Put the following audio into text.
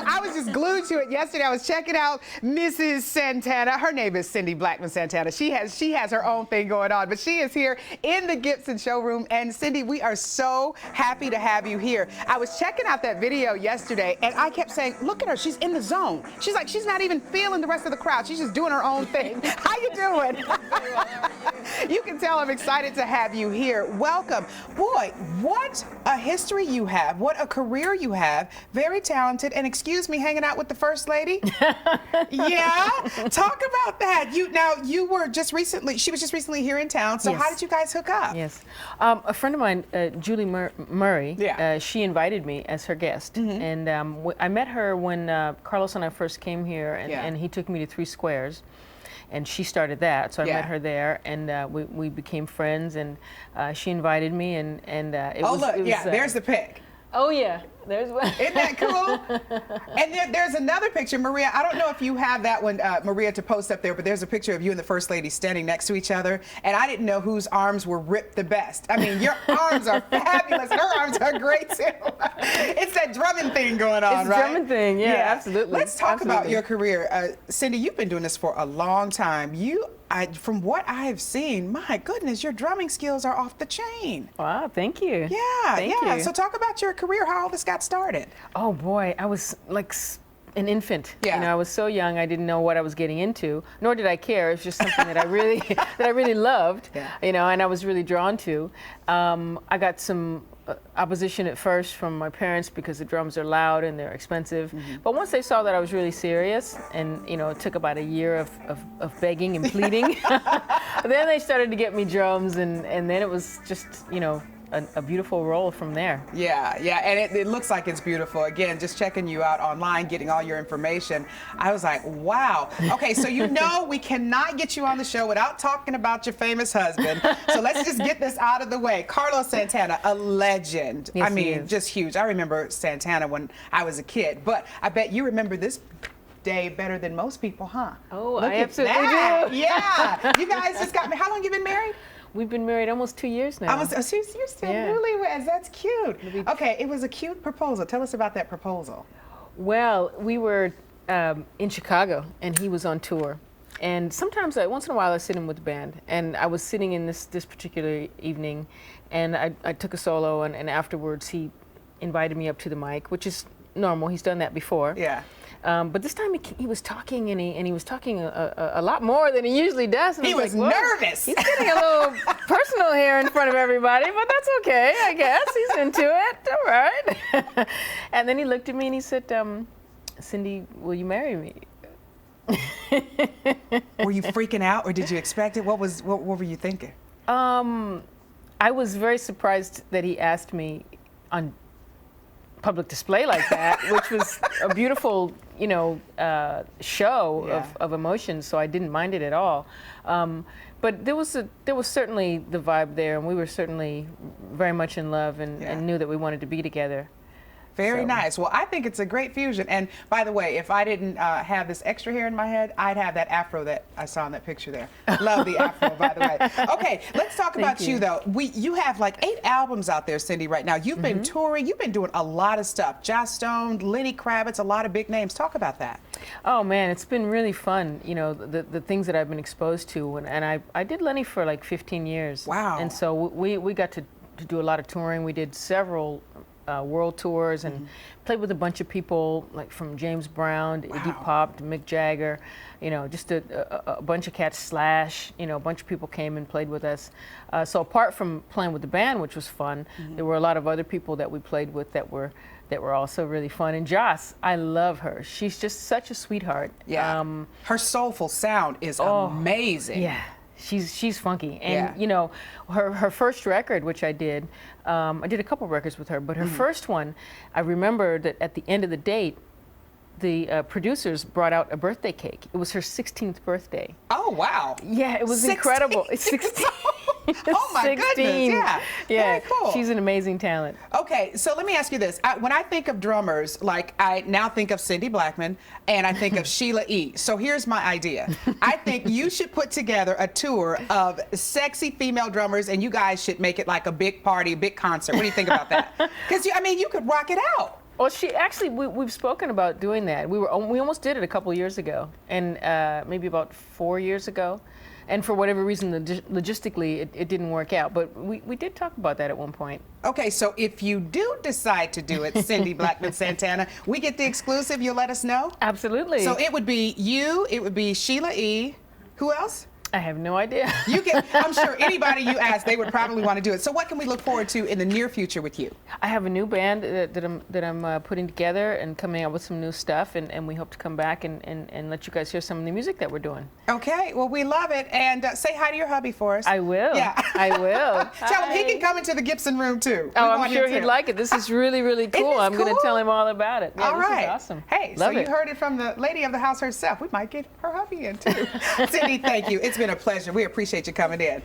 I was just glued to it yesterday. I was checking out Mrs. Santana. Her name is Cindy Blackman Santana. She has her own thing going on, but she is here in the Gibson Show Room. And Cindy, we are so happy to have you here. I was checking out that video yesterday, and I kept saying, look at her, she's in the zone. She's like, she's not even feeling the rest of the crowd. She's just doing her own thing. How you doing? You can tell I'm excited to have you here. Welcome. Boy, what a history you have. What a career you have. Very talented. And excuse me, hanging out with the First Lady? Yeah? Talk about that. You were just recently, she was just recently here in town. So Yes. How did you guys hook up? Yes. A friend of mine, Julie Murray, Yeah. she invited me as her guest. And I met her when Carlos and I first came here, and he took me to Three Squares. And she started that, so I met her there, and we became friends, and she invited me, and it was... Look, it was, there's the pic. Oh, yeah, there's one. Isn't that cool? And there's another picture, Maria. I don't know if you have that one, Maria, to post up there, but there's a picture of you and the First Lady standing next to each other, and I didn't know whose arms were ripped the best. I mean, your arms are fabulous. Her arms are great, too. It's that drumming thing going on, it's right? It's drumming thing, yeah, absolutely. Let's talk about your career. Cindy, you've been doing this for a long time. From what I have seen, my goodness, your drumming skills are off the chain. Wow, thank you. Yeah, thank you. So talk about your career, how all this got started. Oh boy, I was like an infant. Yeah. You know, I was so young, I didn't know what I was getting into, nor did I care. It was just something that I really loved. Yeah. You know, and I was really drawn to. I got some opposition at first from my parents because the drums are loud and they're expensive. But once they saw that I was really serious, and you know, it took about a year of begging and pleading, then they started to get me drums, and then it was just, you know, a beautiful role from there. Yeah, and it looks like it's beautiful. Again, just checking you out online, getting all your information, I was like, wow. Okay, so you know we cannot get you on the show without talking about your famous husband. So let's just get this out of the way. Carlos Santana, a legend. Yes, I mean, just huge. I remember Santana when I was a kid, but I bet you remember this day better than most people, huh? Oh, Look I at absolutely that. do. Yeah, you guys just got me. How long you been married? We've been married almost 2 years now. You're still newlyweds. That's cute. Okay, it was a cute proposal. Tell us about that proposal. Well, we were in Chicago, and he was on tour. And sometimes, once in a while, I sit in with the band. And I was sitting in this particular evening, and I took a solo, and afterwards he invited me up to the mic, which is normal. He's done that before. Yeah. But this time he was talking, and he was talking a lot more than he usually does. And he was like, nervous. He's getting a little personal here in front of everybody, but that's okay, I guess. He's into it. All right. And then he looked at me and he said, Cindy, will you marry me? Were you freaking out, or did you expect it? What were you thinking? I was very surprised that he asked me on public display like that, which was a beautiful, you know, show of emotions, so I didn't mind it at all. But there was certainly the vibe there, and we were certainly very much in love, and knew that we wanted to be together. Very nice. Well, I think it's a great fusion. And by the way, if I didn't have this extra hair in my head, I'd have that afro that I saw in that picture there. Love the afro, by the way. Okay, let's talk about you, though. You have like 8 albums out there, Cindy, right now. You've been touring. You've been doing a lot of stuff. Joss Stone, Lenny Kravitz, a lot of big names. Talk about that. Oh, man, it's been really fun, you know, the things that I've been exposed to. And I did Lenny for like 15 years. Wow. And so we got to do a lot of touring. We did several world tours and played with a bunch of people, like from James Brown to Iggy Pop to Mick Jagger, you know, just a bunch of cats. Slash, you know, a bunch of people came and played with us. So apart from playing with the band, which was fun, there were a lot of other people that we played with that were also really fun. And Joss, I love her. She's just such a sweetheart. Yeah. Her soulful sound is amazing. Yeah. She's funky, and you know, her first record, which I did a couple records with her, but her first one, I remember that at the end of the date, the producers brought out a birthday cake. It was her 16th birthday. Oh, wow. Yeah, it was incredible. 16. Oh my 16. goodness, yeah. Very cool. She's an amazing talent. Okay, so let me ask you this. When I think of drummers, like I now think of Cindy Blackman and I think of Sheila E. So here's my idea. I think you should put together a tour of sexy female drummers, and you guys should make it like a big party, a big concert. What do you think about that? Because, I mean, you could rock it out. Well, she actually, we've spoken about doing that. We almost did it a couple years ago, and maybe about 4 years ago. And for whatever reason, logistically, it didn't work out. But we did talk about that at one point. Okay, so if you do decide to do it, Cindy Blackman Santana, we get the exclusive, you'll let us know? Absolutely. So it would be you, it would be Sheila E. Who else? I have no idea. You can, I'm sure anybody you ask, they would probably want to do it. So what can we look forward to in the near future with you? I have a new band that I'm putting together and coming out with some new stuff, and we hope to come back and let you guys hear some of the music that we're doing. Okay, well, we love it. And say hi to your hubby for us. I will. Yeah. I will. Tell him he can come into the Gibson room, too. Oh, I'm sure he'd like it. This is really, really cool. I'm going to tell him all about it. Yeah, all right. This is awesome. Hey, love so it. you heard it from the lady of the house herself. We might get her hubby in, too. Cindy, thank you. It's been a pleasure. We appreciate you coming in.